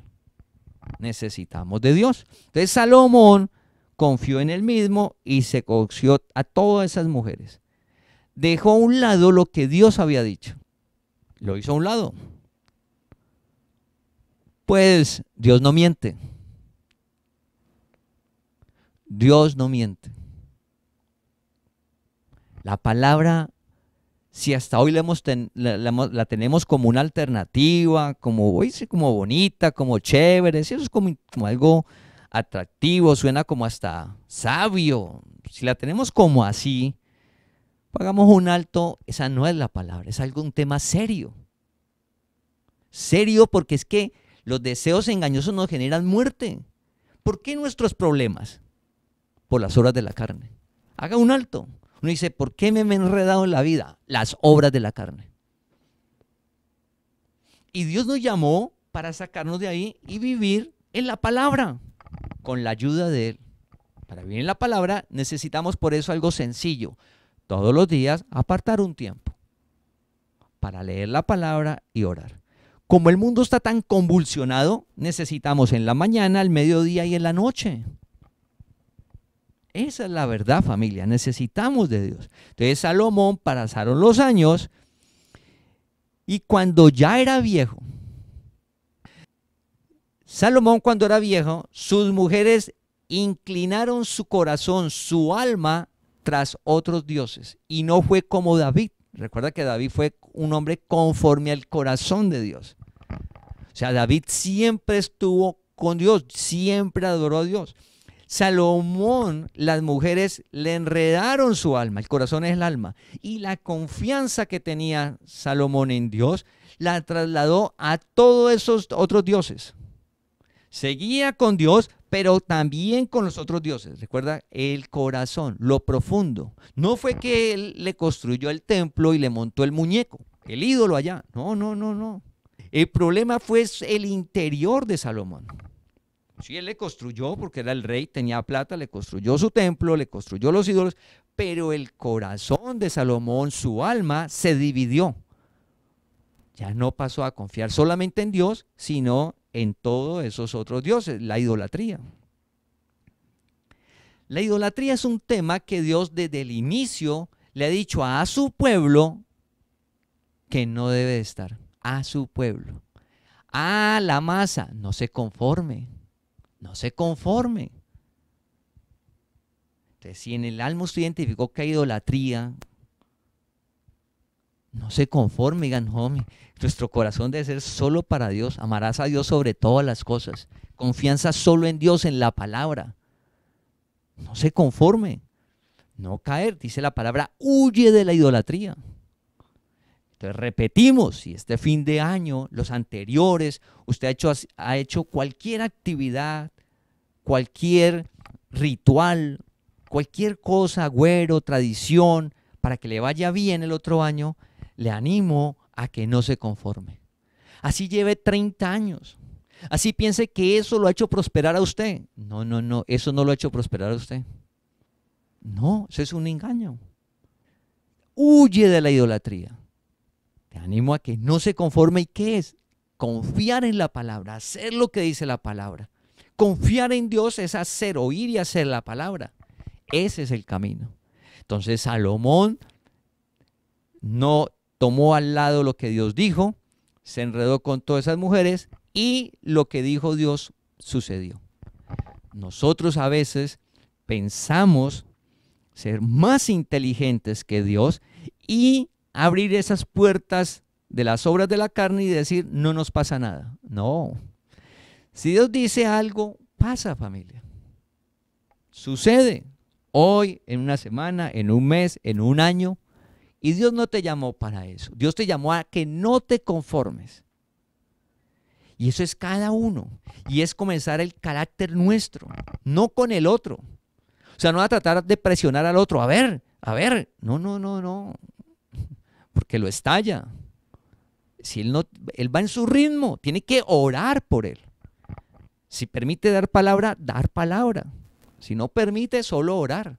Necesitamos de Dios. Entonces Salomón confió en él mismo y se cogió a todas esas mujeres. Dejó a un lado lo que Dios había dicho. Lo hizo a un lado. Pues Dios no miente. Dios no miente. La palabra, si hasta hoy la tenemos como una alternativa, como bonita, como chévere, si eso es como algo atractivo, suena como hasta sabio. Si la tenemos como así, pagamos un alto, esa no es la palabra, es un tema serio. Serio porque es que los deseos engañosos nos generan muerte. ¿Por qué nuestros problemas? Por las obras de la carne. Haga un alto. Uno dice, ¿por qué me he enredado en la vida? Las obras de la carne. Y Dios nos llamó para sacarnos de ahí y vivir en la palabra, con la ayuda de Él. Para vivir en la palabra necesitamos por eso algo sencillo. Todos los días apartar un tiempo para leer la palabra y orar. Como el mundo está tan convulsionado, necesitamos en la mañana, al mediodía y en la noche. Esa es la verdad, familia. Necesitamos de Dios. Entonces Salomón, pasaron los años y cuando ya era viejo, Salomón cuando era viejo, sus mujeres inclinaron su corazón, su alma tras otros dioses y no fue como David. Recuerda que David fue un hombre conforme al corazón de Dios. O sea, David siempre estuvo con Dios, siempre adoró a Dios. Salomón, las mujeres le enredaron su alma, el corazón es el alma, y la confianza que tenía Salomón en Dios la trasladó a todos esos otros dioses. Seguía con Dios, pero también con los otros dioses. Recuerda, el corazón, lo profundo. No fue que él le construyó el templo y le montó el muñeco, el ídolo allá. No, no, no, no. El problema fue el interior de Salomón. Sí, él le construyó, porque era el rey, tenía plata, le construyó su templo, le construyó los ídolos, pero el corazón de Salomón, su alma, se dividió. Ya no pasó a confiar solamente en Dios, sino en todos esos otros dioses, la idolatría. La idolatría es un tema que Dios desde el inicio le ha dicho a su pueblo que no debe de estar. A su pueblo. A la masa, no se conforme. No se conforme. Entonces, si en el alma usted identificó que hay idolatría, no se conforme, digan, no, nuestro corazón debe ser solo para Dios. Amarás a Dios sobre todas las cosas. Confianza solo en Dios, en la palabra. No se conforme. No caer, dice la palabra, huye de la idolatría. Entonces repetimos, si este fin de año, los anteriores, usted ha hecho cualquier actividad, cualquier ritual, cualquier cosa, agüero, tradición, para que le vaya bien el otro año, le animo a que no se conforme. Así lleve 30 años. Así piense que eso lo ha hecho prosperar a usted. No, no, no, eso no lo ha hecho prosperar a usted. No, eso es un engaño. Huye de la idolatría. Te animo a que no se conforme. ¿Y qué es? Confiar en la palabra, hacer lo que dice la palabra. Confiar en Dios es hacer, oír y hacer la palabra. Ese es el camino. Entonces Salomón no tomó al lado lo que Dios dijo, se enredó con todas esas mujeres y lo que dijo Dios sucedió. Nosotros a veces pensamos ser más inteligentes que Dios y abrir esas puertas de las obras de la carne y decir, no nos pasa nada. No. Si Dios dice algo, pasa, familia. Sucede. Hoy, en una semana, en un mes, en un año. Y Dios no te llamó para eso. Dios te llamó a que no te conformes. Y eso es cada uno. Y es comenzar el carácter nuestro, no con el otro. O sea, no va a tratar de presionar al otro. A ver. No, no, no, no. Porque lo estalla. Si él va en su ritmo, tiene que orar por él. Si permite dar palabra, dar palabra. Si no permite, solo orar.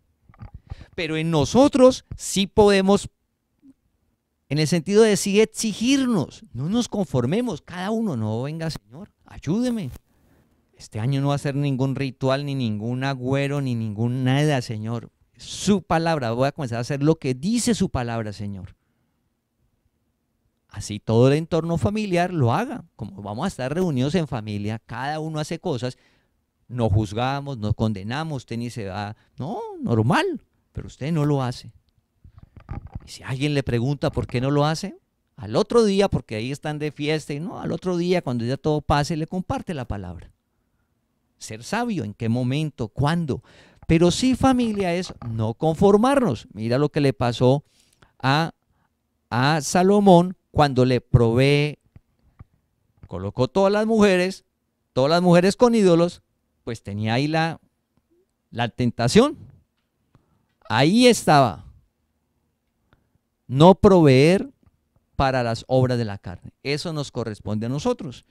Pero en nosotros sí podemos, en el sentido de sí exigirnos. No nos conformemos. Cada uno, no, venga, Señor, ayúdeme. Este año no va a ser ningún ritual, ni ningún agüero, ni ningún nada, Señor. Su palabra, voy a comenzar a hacer lo que dice su palabra, Señor. Así todo el entorno familiar lo haga. Como vamos a estar reunidos en familia, cada uno hace cosas, no juzgamos, no condenamos, usted ni se va, no, normal, pero usted no lo hace. Y si alguien le pregunta por qué no lo hace, al otro día, porque ahí están de fiesta, y no, al otro día, cuando ya todo pase, le comparte la palabra. Ser sabio, en qué momento, cuándo. Pero sí, familia, es no conformarnos. Mira lo que le pasó a Salomón cuando le provee, colocó todas las mujeres con ídolos, pues tenía ahí la tentación. Ahí estaba. No proveer para las obras de la carne. Eso nos corresponde a nosotros.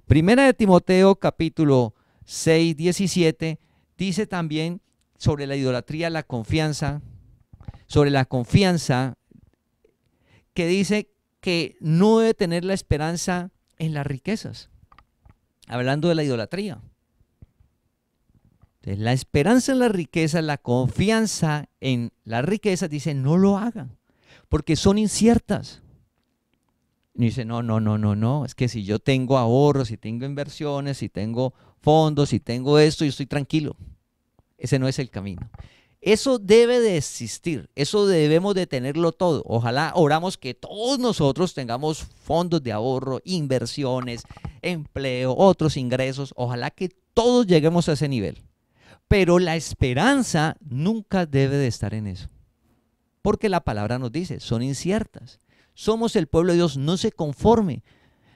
Primera de Timoteo, capítulo 6, 17, dice también sobre la idolatría, la confianza, sobre la confianza, que dice que no debe tener la esperanza en las riquezas. Hablando de la idolatría. Entonces, la esperanza en las riquezas, la confianza en las riquezas, dice no lo hagan, porque son inciertas. Y dice, no, es que si yo tengo ahorros, si tengo inversiones, si tengo fondos, si tengo esto, yo estoy tranquilo. Ese no es el camino. Eso debe de existir, eso debemos de tenerlo todo. Ojalá oramos que todos nosotros tengamos fondos de ahorro, inversiones, empleo, otros ingresos. Ojalá que todos lleguemos a ese nivel. Pero la esperanza nunca debe de estar en eso. Porque la palabra nos dice, son inciertas. Somos el pueblo de Dios, no se conforme.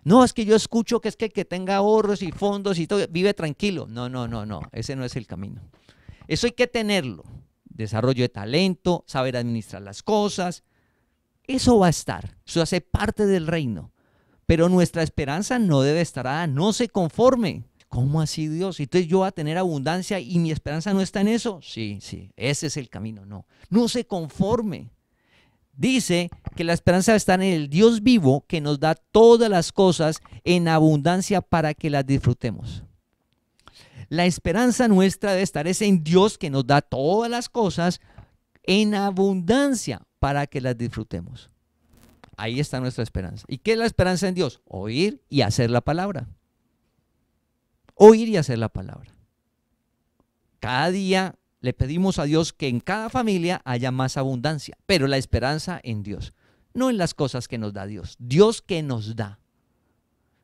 No, es que yo escucho que es que el que tenga ahorros y fondos y todo, vive tranquilo. No, ese no es el camino. Eso hay que tenerlo. Desarrollo de talento, saber administrar las cosas. Eso va a estar, eso hace parte del reino. Pero nuestra esperanza no debe estar, no se conforme. ¿Cómo así, Dios? Entonces yo voy a tener abundancia y mi esperanza no está en eso. Sí, ese es el camino. No se conforme. Dice que la esperanza está en el Dios vivo que nos da todas las cosas en abundancia para que las disfrutemos. La esperanza nuestra debe estar en Dios que nos da todas las cosas en abundancia para que las disfrutemos. Ahí está nuestra esperanza. ¿Y qué es la esperanza en Dios? Oír y hacer la palabra. Oír y hacer la palabra. Cada día le pedimos a Dios que en cada familia haya más abundancia, pero la esperanza en Dios, no en las cosas que nos da Dios. Dios que nos da.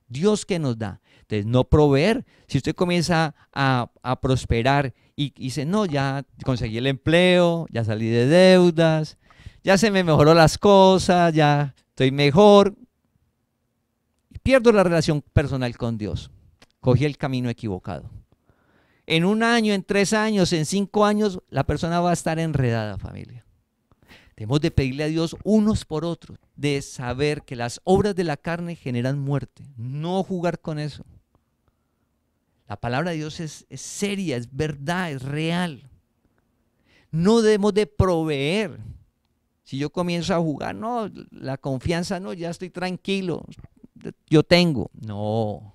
Dios que nos da. Entonces, no proveer. Si usted comienza a prosperar y dice, no, ya conseguí el empleo, ya salí de deudas, ya se me mejoró las cosas, ya estoy mejor, pierdo la relación personal con Dios. Cogí el camino equivocado. En 1 año, en 3 años, en 5 años, la persona va a estar enredada, familia. Debemos de pedirle a Dios unos por otros, de saber que las obras de la carne generan muerte, no jugar con eso. La palabra de Dios es seria, es verdad, es real. No debemos de proveer. Si yo comienzo a jugar, no, la confianza, no, ya estoy tranquilo, yo tengo. No.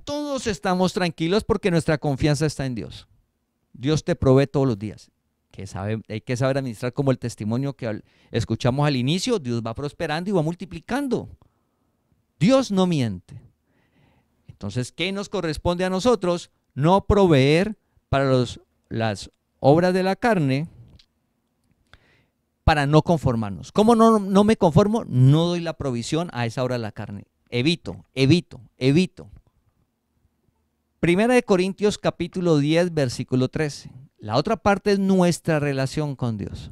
Todos estamos tranquilos porque nuestra confianza está en Dios. Dios te provee todos los días. Hay que saber administrar, como el testimonio que escuchamos al inicio. Dios va prosperando y va multiplicando. Dios no miente. Entonces, ¿qué nos corresponde a nosotros? No proveer para las obras de la carne, para no conformarnos. ¿Cómo no me conformo? No doy la provisión a esa obra de la carne. Evito. Primera de Corintios capítulo 10, versículo 13. La otra parte es nuestra relación con Dios.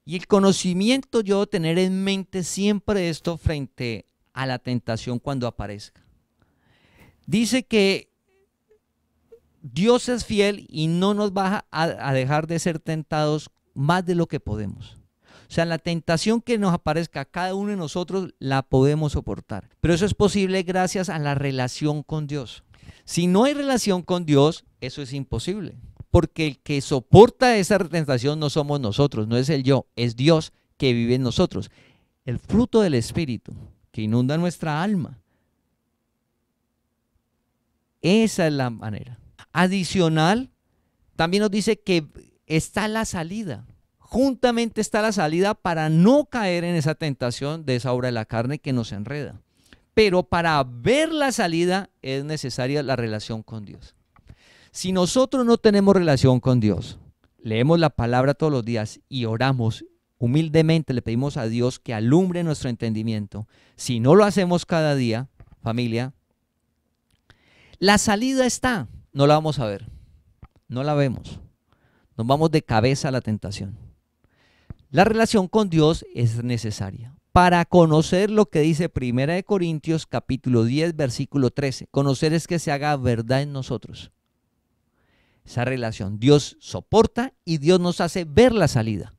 Y el conocimiento, yo debo tener en mente siempre esto frente a la tentación cuando aparezca. Dice que Dios es fiel y no nos va a dejar de ser tentados más de lo que podemos. O sea, la tentación que nos aparezca a cada uno de nosotros la podemos soportar. Pero eso es posible gracias a la relación con Dios. Si no hay relación con Dios, eso es imposible. Porque el que soporta esa tentación no somos nosotros, no es el yo, es Dios que vive en nosotros. El fruto del Espíritu que inunda nuestra alma. Esa es la manera. Adicional, también nos dice que está la salida. Juntamente está la salida para no caer en esa tentación de esa obra de la carne que nos enreda. Pero para ver la salida es necesaria la relación con Dios. Si nosotros no tenemos relación con Dios, leemos la palabra todos los días y oramos humildemente, le pedimos a Dios que alumbre nuestro entendimiento. Si no lo hacemos cada día, familia, la salida está, no la vamos a ver, no la vemos. Nos vamos de cabeza a la tentación. La relación con Dios es necesaria para conocer lo que dice Primera de Corintios capítulo 10 versículo 13. Conocer es que se haga verdad en nosotros. Esa relación, Dios soporta y Dios nos hace ver la salida.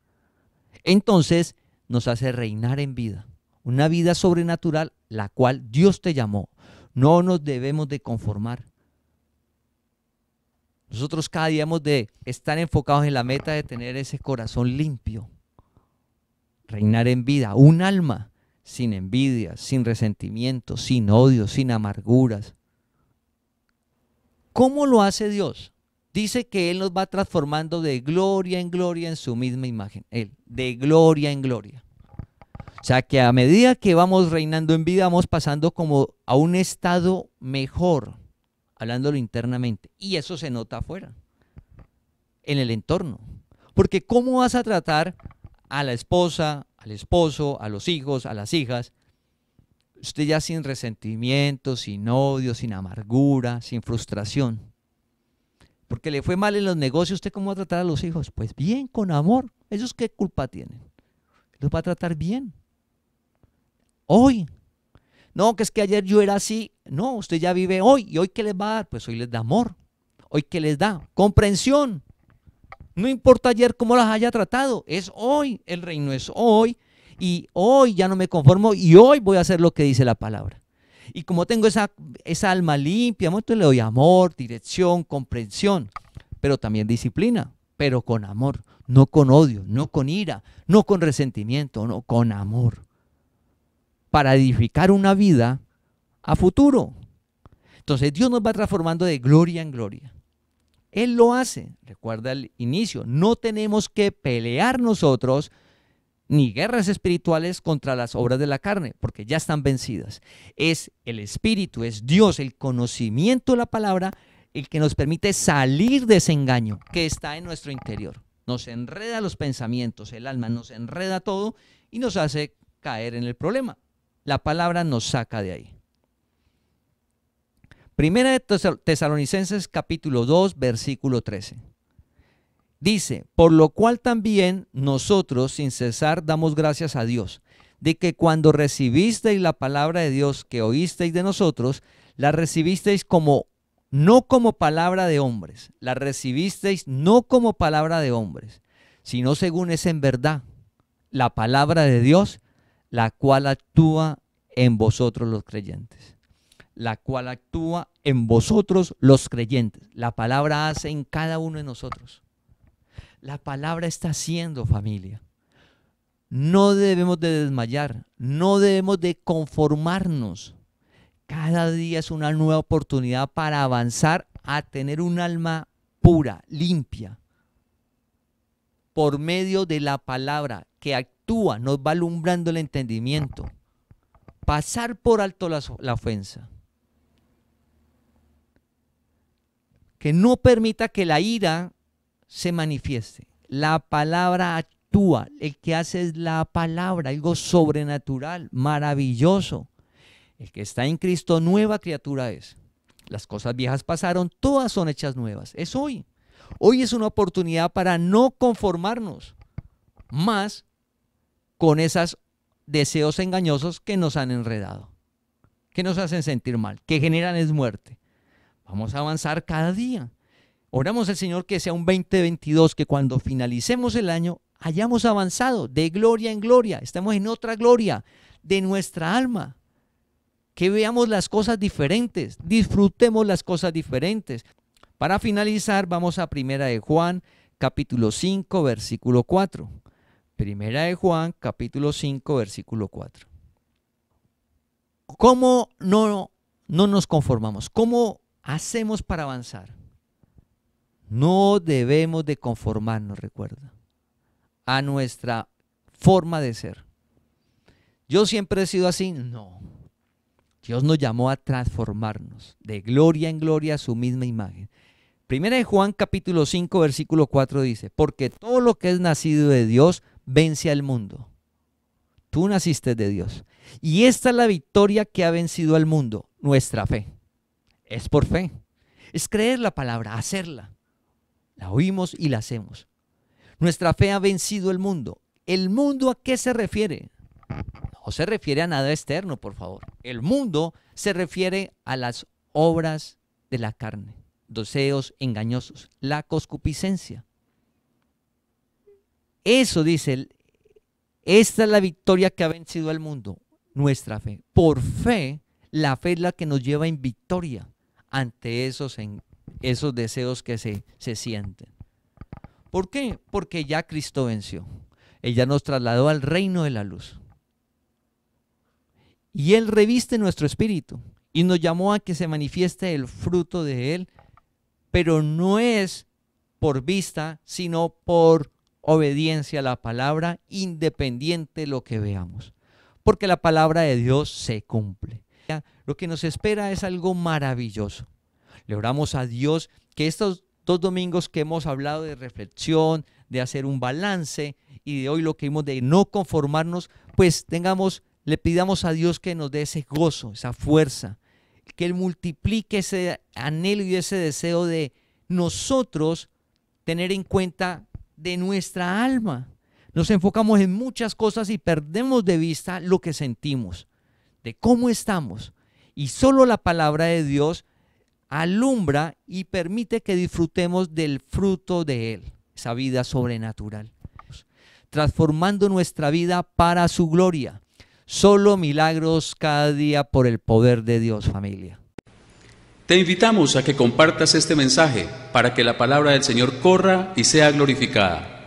Entonces nos hace reinar en vida, una vida sobrenatural, la cual Dios te llamó. No nos debemos de conformar. Nosotros cada día hemos de estar enfocados en la meta de tener ese corazón limpio. Reinar en vida, un alma sin envidias, sin resentimientos, sin odios, sin amarguras. ¿Cómo lo hace Dios? Dice que Él nos va transformando de gloria en gloria en su misma imagen. Él, de gloria en gloria. O sea que a medida que vamos reinando en vida, vamos pasando como a un estado mejor, hablándolo internamente. Y eso se nota afuera, en el entorno. Porque ¿cómo vas a tratar a la esposa, al esposo, a los hijos, a las hijas? Usted ya sin resentimiento, sin odio, sin amargura, sin frustración. Porque le fue mal en los negocios, ¿usted cómo va a tratar a los hijos? Pues bien, con amor. ¿Ellos qué culpa tienen? Los va a tratar bien. Hoy. No, que es que ayer yo era así. No, usted ya vive hoy. ¿Y hoy qué les va a dar? Pues hoy les da amor. ¿Hoy qué les da? Comprensión. No importa ayer cómo las haya tratado. Es hoy. El reino es hoy. Y hoy ya no me conformo. Y hoy voy a hacer lo que dice la palabra. Y como tengo esa alma limpia, entonces le doy amor, dirección, comprensión, pero también disciplina, pero con amor, no con odio, no con ira, no con resentimiento, no, con amor, para edificar una vida a futuro. Entonces Dios nos va transformando de gloria en gloria. Él lo hace. Recuerda el inicio. No tenemos que pelear nosotros ni guerras espirituales contra las obras de la carne, porque ya están vencidas. Es el Espíritu, es Dios, el conocimiento de la palabra, el que nos permite salir de ese engaño que está en nuestro interior. Nos enreda los pensamientos, el alma nos enreda todo y nos hace caer en el problema. La palabra nos saca de ahí. Primera de Tesalonicenses capítulo 2, versículo 13. Dice, por lo cual también nosotros sin cesar damos gracias a Dios, de que cuando recibisteis la palabra de Dios que oísteis de nosotros, la recibisteis no como palabra de hombres, la recibisteis no como palabra de hombres, sino según es en verdad la palabra de Dios, la cual actúa en vosotros los creyentes. La cual actúa en vosotros los creyentes. La palabra hace en cada uno de nosotros. La palabra está haciendo, familia. No debemos de desmayar, no debemos de conformarnos. Cada día es una nueva oportunidad para avanzar a tener un alma pura, limpia, por medio de la palabra que actúa, nos va alumbrando el entendimiento. Pasar por alto la ofensa. Que no permita que la ira se manifieste. La palabra actúa, el que hace es la palabra, algo sobrenatural, maravilloso. El que está en Cristo, nueva criatura es. Las cosas viejas pasaron, todas son hechas nuevas. Es hoy. Hoy es una oportunidad para no conformarnos más con esos deseos engañosos que nos han enredado, que nos hacen sentir mal, que generan es muerte. Vamos a avanzar cada día. Oramos al Señor que sea un 2022, que cuando finalicemos el año hayamos avanzado de gloria en gloria, estemos en otra gloria de nuestra alma. Que veamos las cosas diferentes, disfrutemos las cosas diferentes. Para finalizar, vamos a Primera de Juan, capítulo 5, versículo 4. Primera de Juan, capítulo 5, versículo 4. ¿Cómo no nos conformamos? ¿Cómo hacemos para avanzar? No debemos de conformarnos, recuerda, a nuestra forma de ser. Yo siempre he sido así. No. Dios nos llamó a transformarnos de gloria en gloria a su misma imagen. Primera de Juan capítulo 5 versículo 4 dice, porque todo lo que es nacido de Dios vence al mundo. Tú naciste de Dios. Y esta es la victoria que ha vencido al mundo, nuestra fe. Es por fe. Es creer la palabra, hacerla. La oímos y la hacemos. Nuestra fe ha vencido el mundo. ¿El mundo a qué se refiere? No se refiere a nada externo, por favor. El mundo se refiere a las obras de la carne, deseos engañosos, la concupiscencia. Eso dice, esta es la victoria que ha vencido al mundo, nuestra fe. Por fe, la fe es la que nos lleva en victoria ante esos deseos que se sienten. ¿Por qué? Porque ya Cristo venció. Él ya nos trasladó al reino de la luz. Y Él reviste nuestro espíritu y nos llamó a que se manifieste el fruto de Él, pero no es por vista, sino por obediencia a la palabra, independiente de lo que veamos. Porque la palabra de Dios se cumple. Lo que nos espera es algo maravilloso. Le oramos a Dios que estos 2 domingos que hemos hablado de reflexión, de hacer un balance y de hoy lo que vimos de no conformarnos, pues le pidamos a Dios que nos dé ese gozo, esa fuerza, que Él multiplique ese anhelo y ese deseo de nosotros tener en cuenta de nuestra alma. Nos enfocamos en muchas cosas y perdemos de vista lo que sentimos, de cómo estamos. Y solo la palabra de Dios alumbra y permite que disfrutemos del fruto de Él, esa vida sobrenatural, transformando nuestra vida para su gloria. Solo milagros cada día por el poder de Dios, familia.
Te invitamos a que compartas este mensaje para que la palabra del Señor corra y sea glorificada.